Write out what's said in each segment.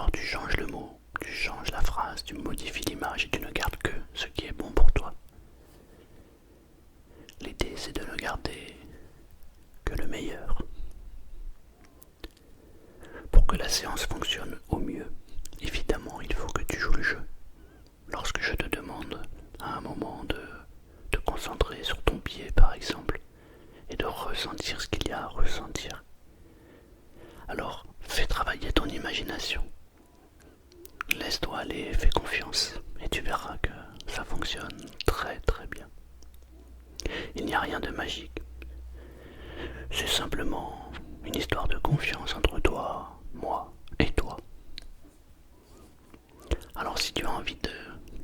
Alors tu changes le mot, tu changes la phrase, tu modifies l'image et tu ne gardes que ce qui est bon pour toi. L'idée c'est de ne garder que le meilleur. Pour que la séance fonctionne au mieux, évidemment il faut que tu joues le jeu. Lorsque je te demande à un moment de te concentrer sur ton pied par exemple, et de ressentir ce qu'il y a à ressentir, alors fais travailler ton imagination. Laisse-toi aller, fais confiance, et tu verras que ça fonctionne très très bien. Il n'y a rien de magique. C'est simplement une histoire de confiance entre toi, moi et toi. Alors si tu as envie de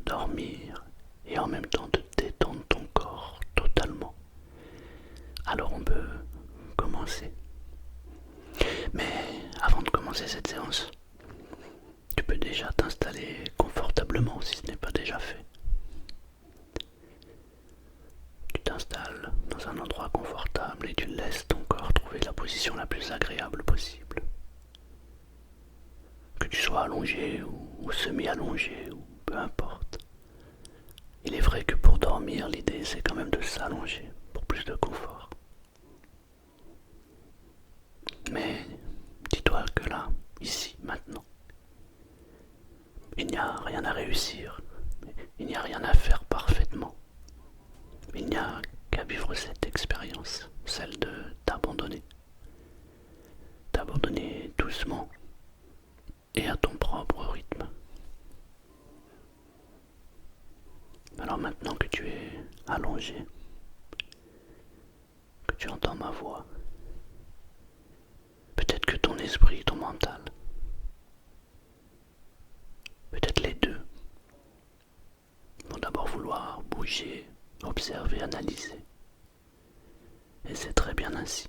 dormir et en même temps de détendre ton corps totalement, alors on peut commencer. Mais avant de commencer cette séance, tu peux déjà t'installer confortablement si ce n'est pas déjà fait. Tu t'installes dans un endroit confortable et tu laisses ton corps trouver la position la plus agréable possible. Que tu sois allongé ou semi-allongé ou peu importe. Il est vrai que pour dormir, l'idée c'est quand même de s'allonger pour plus de confort. Mais dis-toi que là, ici, maintenant, il n'y a rien à réussir, il n'y a rien à faire parfaitement. Il n'y a qu'à vivre cette expérience, celle de t'abandonner. T'abandonner doucement et à ton propre rythme. Alors maintenant que tu es allongé, que tu entends ma voix, peut-être que ton esprit, ton mental, peut-être les deux, vont d'abord vouloir bouger, observer, analyser. Et c'est très bien ainsi.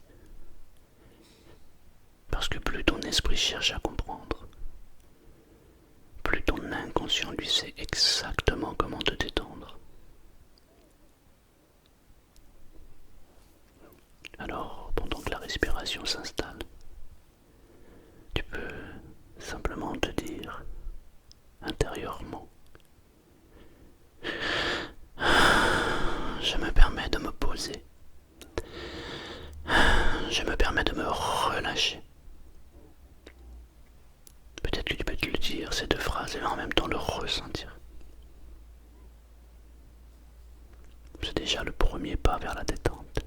Parce que plus ton esprit cherche à comprendre, plus ton inconscient lui sait exactement comment te détendre. Alors, pendant que la respiration s'installe, tu peux simplement te dire intérieurement: je me permets de me poser, je me permets de me relâcher. Peut-être que tu peux te le dire, ces deux phrases, et en même temps le ressentir. C'est déjà le premier pas vers la détente.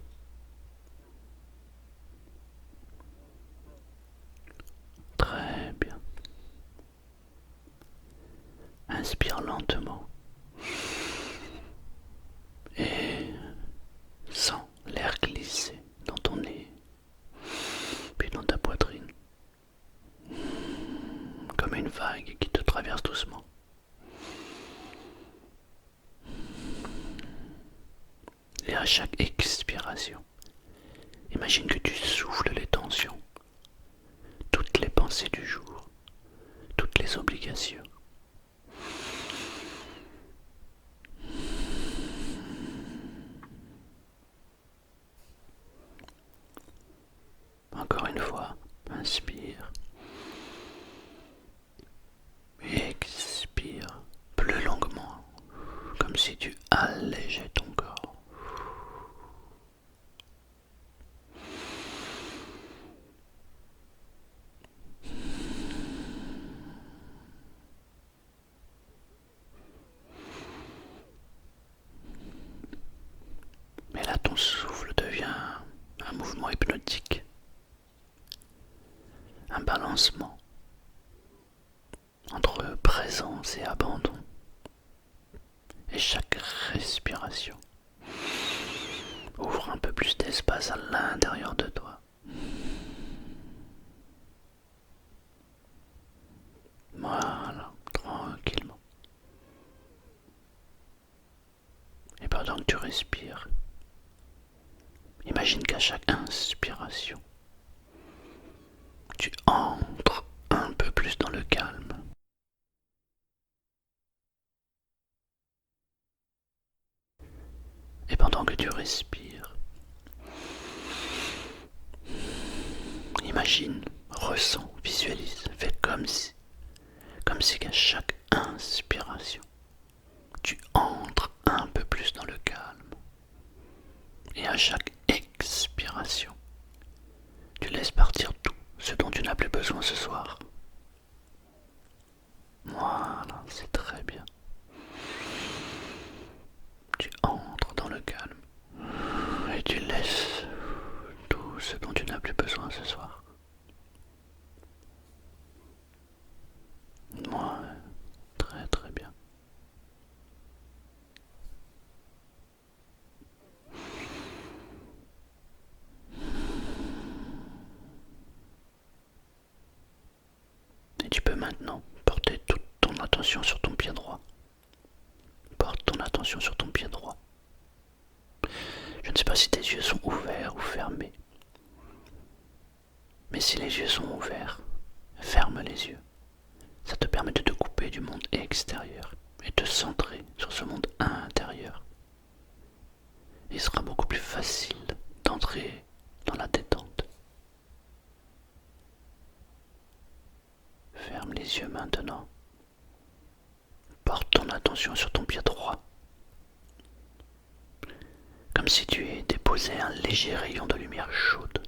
Très bien. Inspire lentement et sens l'air glisser dans ton nez, puis dans ta poitrine, comme une vague qui te traverse doucement. Et à chaque expiration, imagine que tu souffles les tensions, toutes les pensées du jour, toutes les obligations. Encore une fois, inspire. Et expire plus longuement, comme si tu allégeais ton corps. Mais là, ton souffle devient un mouvement hypnotique, un balancement entre présence et abandon. Et chaque respiration ouvre un peu plus d'espace à l'intérieur de toi. Voilà, tranquillement. Et pendant que tu respires, imagine qu'à chaque inspiration, tu entres un peu plus dans le calme. Et pendant que tu respires, imagine, ressens, visualise, fais comme si comme si à chaque inspiration, tu entres un peu plus dans le calme. Et à chaque expiration, tu laisses partir tout ce dont tu n'as plus besoin ce soir. Voilà, c'est très bien. Tu entres dans le calme et tu laisses tout ce dont tu n'as plus besoin ce soir. Ouais, très très bien. Et tu peux maintenant porter toute ton attention sur ton pied droit. Porte ton attention sur ton pied droit. Je ne sais pas si tes yeux sont ouverts ou fermés. Mais si les yeux sont ouverts, ferme les yeux. Ça te permet de te couper du monde extérieur et te centrer sur ce monde intérieur. Il sera beaucoup plus facile d'entrer dans la détente. Ferme les yeux maintenant. Porte ton attention sur ton pied droit. Comme si tu y déposais un léger rayon de lumière chaude.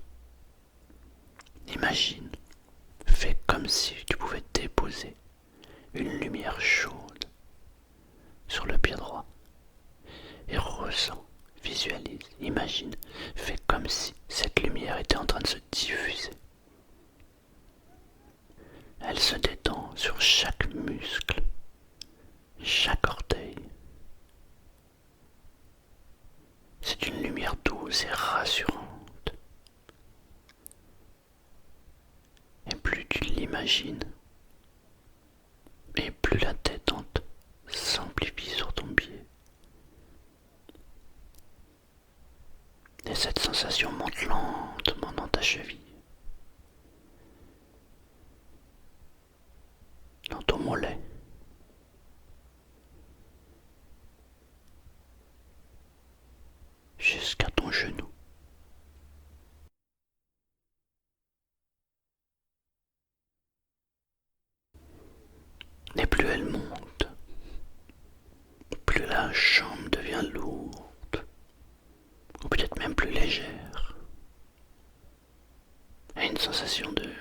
Imagine, fais comme si tu pouvais déposer une lumière chaude sur le pied droit. Et ressens, visualise, imagine, fais comme si cette lumière était en train de se diffuser. Elle se détend sur chaque muscle, chaque orteil. C'est une lumière douce et rassurante. Et plus tu l'imagines, et plus la détente s'amplifie sur ton pied. Et cette sensation monte lentement dans ta cheville, dans ton mollet, jusqu'à ton genou. Et plus elle monte, plus la chambre devient lourde, ou peut-être même plus légère. Et une sensation de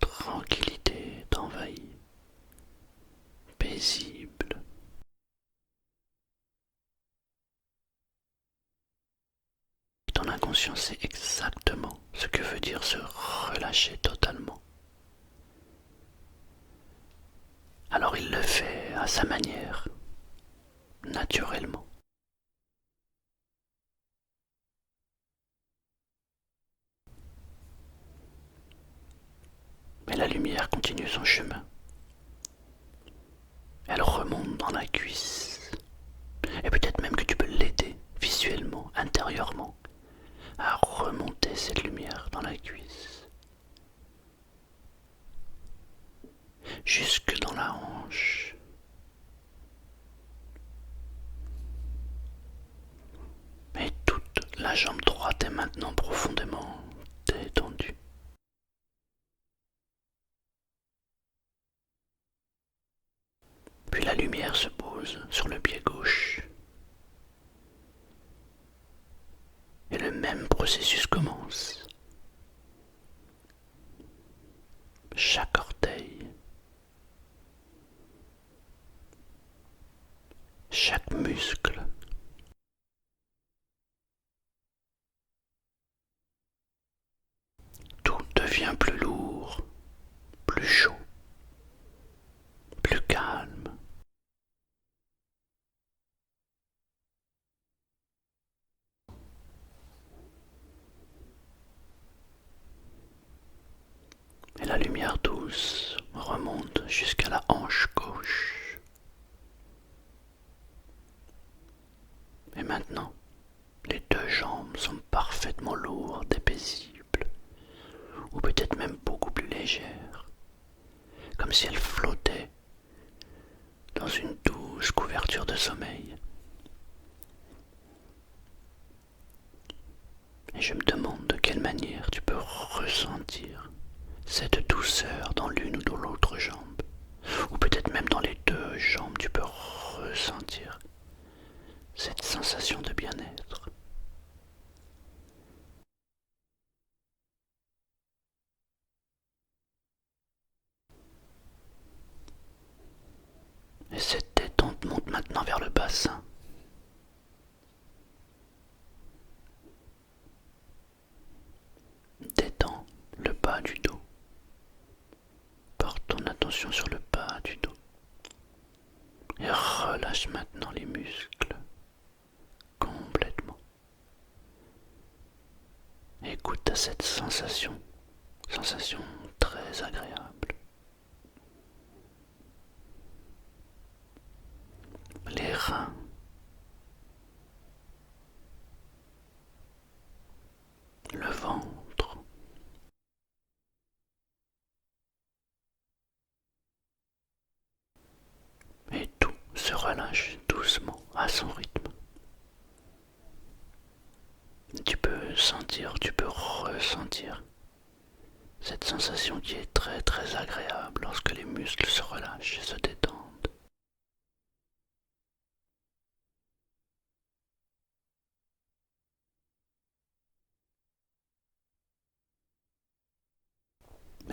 tranquillité t'envahit, paisible. Ton inconscient sait exactement ce que veut dire se relâcher totalement. Alors il le fait à sa manière, naturellement. Mais la lumière continue son chemin. Elle remonte dans la cuisse. Et peut-être même que tu peux l'aider visuellement, intérieurement, à remonter cette lumière dans la cuisse. Jusque dans la hanche. Et toute la jambe droite est maintenant profondément détendue. Puis la lumière se pose sur le pied gauche. Et le même processus commence. Chaque orteil, chaque muscle, tout devient plus lourd, plus chaud, plus calme. Et la lumière douce remonte jusqu'à la hanche gauche. Et maintenant, les deux jambes sont parfaitement lourdes et paisibles, ou peut-être même beaucoup plus légères, comme si elles flottaient dans une douce couverture de sommeil. Et je me demande de quelle manière tu peux ressentir cette douceur dans l'une ou dans l'autre jambe, ou peut-être Maintenant vers le bassin. Détends le bas du dos. Porte ton attention sur le bas du dos. Et relâche maintenant les muscles complètement. Écoute à cette sensation, sensation très agréable. Les reins, le ventre, et tout se relâche doucement à son rythme. Tu peux sentir, tu peux ressentir cette sensation qui est très très agréable lorsque les muscles se relâchent et se détendent.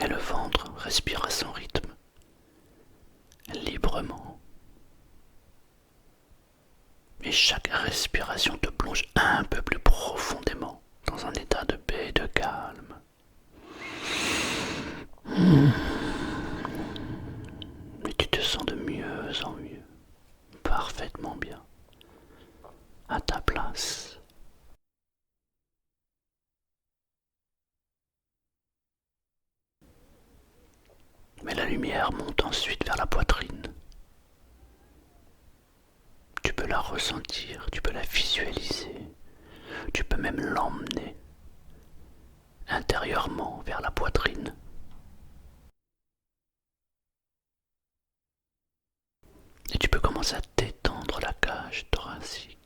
Et le ventre respire à son rythme, librement. Et chaque respiration te plonge un peu plus profondément dans un état de paix et de calme. Et tu te sens de mieux en mieux, parfaitement bien, à ta place. Mais la lumière monte ensuite vers la poitrine. Tu peux la ressentir, tu peux la visualiser, tu peux même l'emmener intérieurement vers la poitrine. Et tu peux commencer à détendre la cage thoracique.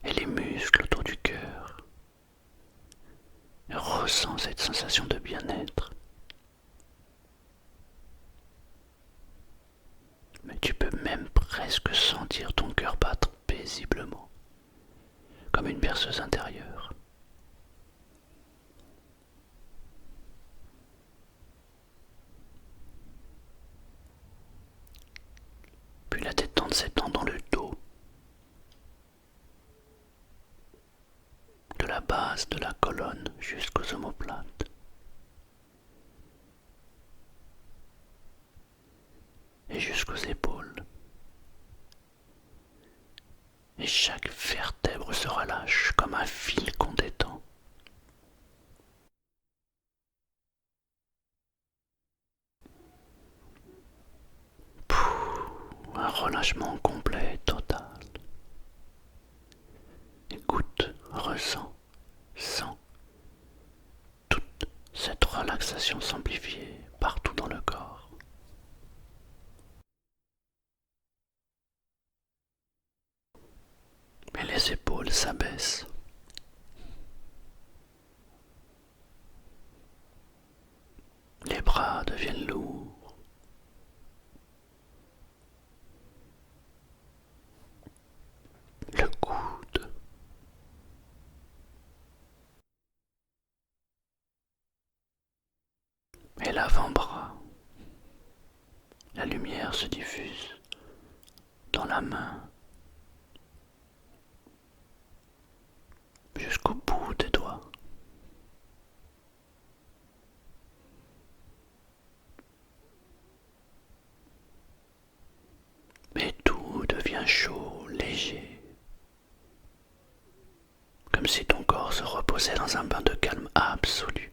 Et les muscles autour du cœur. Et ressens cette sensation de bien-être. Mais tu peux même presque sentir ton cœur battre paisiblement, comme une berceuse intérieure. Puis la détente s'étend dans le dos, de la base de la colonne jusqu'aux omoplates. Et jusqu'aux épaules. Et chaque vertèbre se relâche comme un fil qu'on détend. Un relâchement complet, total. Écoute, ressens, sens toute cette relaxation s'amplifier partout dans le corps. Et les épaules s'abaissent. Les bras deviennent lourds. Le coude. Et l'avant-bras. La lumière se diffuse dans la main jusqu'au bout des doigts. Et tout devient chaud, léger, comme si ton corps se reposait dans un bain de calme absolu.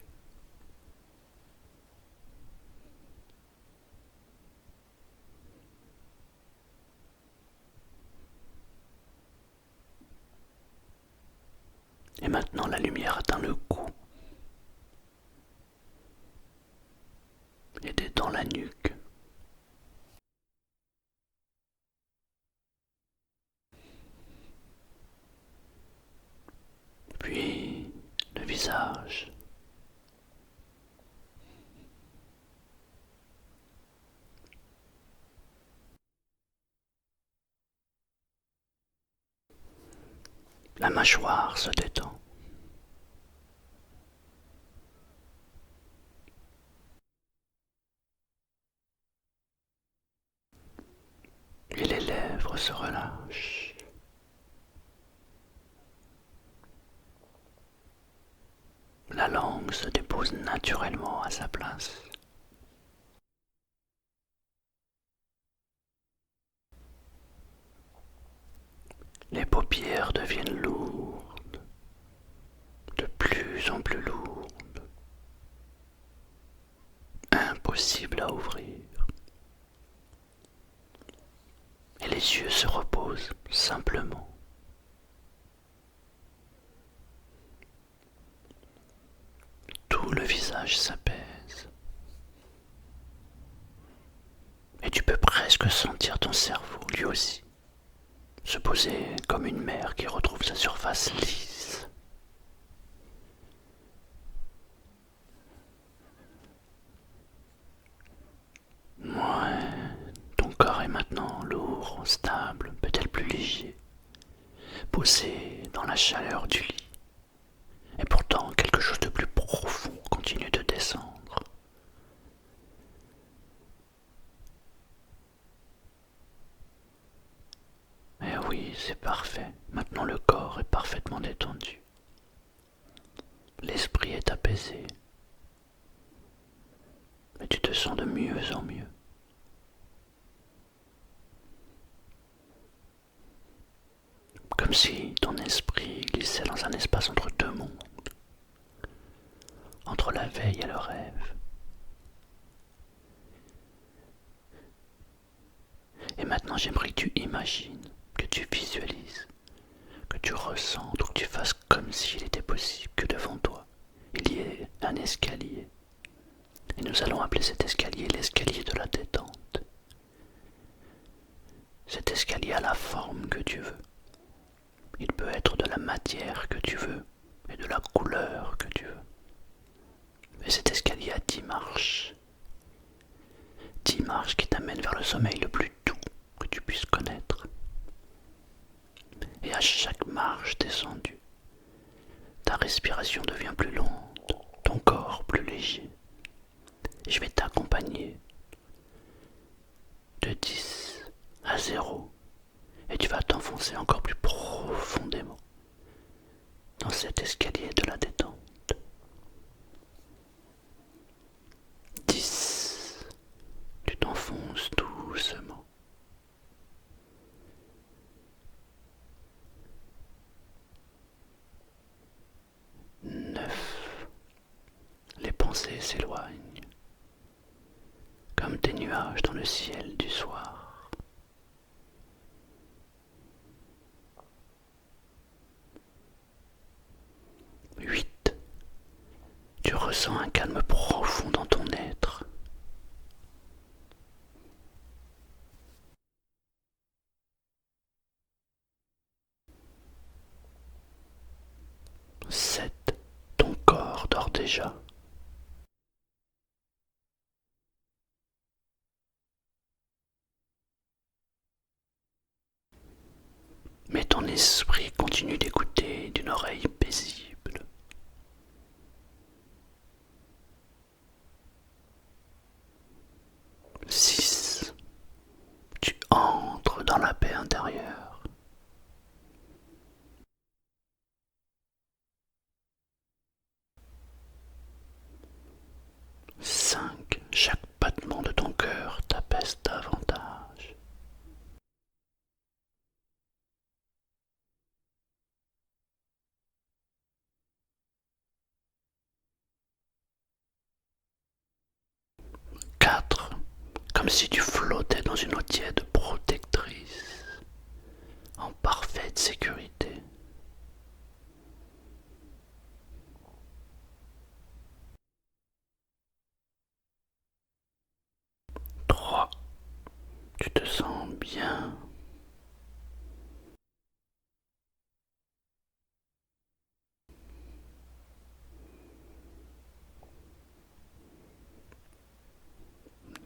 Et maintenant la lumière atteint le cou et détend la nuque. Puis le visage. La mâchoire se détend. se relâche. La langue se dépose naturellement à sa place. Les paupières deviennent lourdes, de plus en plus lourdes, impossible à ouvrir. Et les yeux se reposent simplement. Tout le visage s'apaise. Et tu peux presque sentir ton cerveau, lui aussi, se poser comme une mer qui retrouve sa surface lisse. Ouais, ton corps est maintenant lourd, stable, peut-être plus léger, posé dans la chaleur du lit. Et pourtant, quelque chose de plus profond continue de descendre. Eh oui, c'est parfait. Maintenant le corps est parfaitement détendu. L'esprit est apaisé. Et tu te sens de mieux en mieux. Comme si ton esprit glissait dans un espace entre deux mondes, entre la veille et le rêve. Et maintenant j'aimerais que tu imagines, que tu visualises, que tu ressentes ou que tu fasses comme s'il était possible que devant toi, il y ait un escalier. Et nous allons appeler cet escalier l'escalier de la détente. Cet escalier a la forme que tu veux. Il peut être de la matière que tu veux et de la couleur que tu veux. Et cet escalier a 10 marches. 10 marches qui t'amènent vers le sommeil le plus doux que tu puisses connaître. Et à chaque marche descendue, ta respiration devient plus lente, ton corps plus léger. Et je vais t'accompagner de 10 à 0 et tu vas t'enfoncer encore plus profondément dans cet escalier de la détente. 10, tu t'enfonces doucement. 9, les pensées s'éloignent, comme des nuages dans le ciel du soir. 8, tu ressens un calme profond dans ton être. 7, ton corps dort déjà. 8, mais ton esprit continue d'écouter d'une oreille paisible. 6, tu entres dans la paix intérieure. 5, chaque battement de ton cœur t'apaise davantage. 4, comme si tu flottais dans une eau tiède protectrice, en parfaite sécurité. 3, tu te sens bien.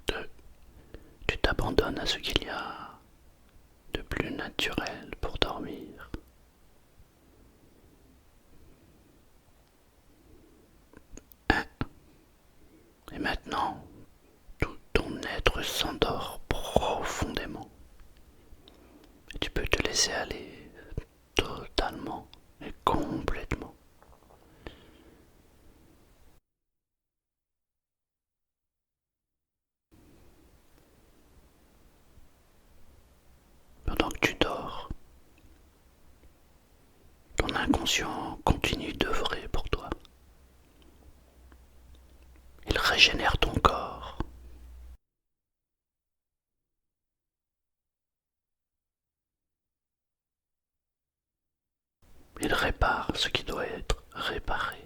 2, tu t'abandonnes à ce qu'il y a de plus naturel pour dormir. 1, et maintenant, tout ton être s'endort profondément. inconscient continue d'œuvrer pour toi. Il régénère ton corps. Il répare ce qui doit être réparé.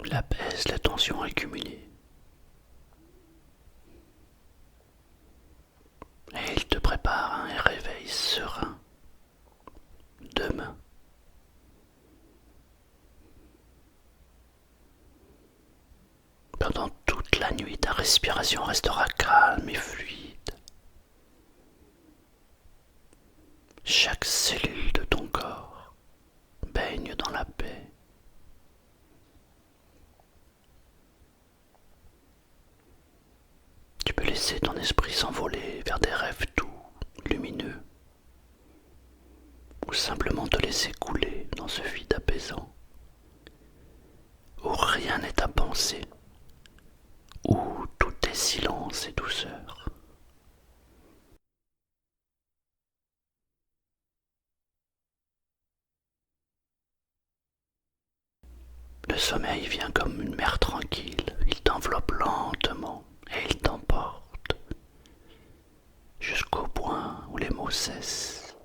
Il apaise les tensions accumulées. Et il te prépare à un réveil serein demain. Pendant toute la nuit, ta respiration restera calme et fluide. Chaque cellule de ton corps baigne dans la paix. Tu peux laisser ton esprit s'envoler vers des rêves doux, lumineux, ou simplement te laisser couler dans ce vide apaisant, où rien n'est à penser, où tout est silence et douceur. Le sommeil vient comme une mer tranquille, il t'enveloppe lentement et il t'emporte jusqu'au point où les mots cessent,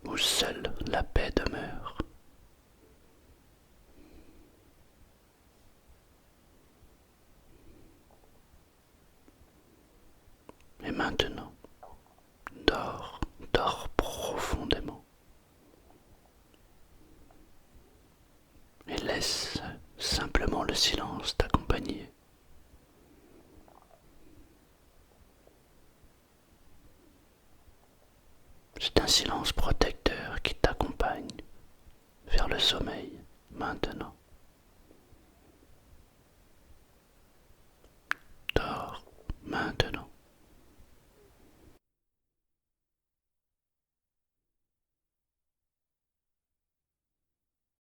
où seule la paix demeure. Et maintenant, dors, dors profondément. Et laisse simplement le silence t'accompagner. C'est un silence protecteur qui t'accompagne vers le sommeil maintenant. Dors maintenant.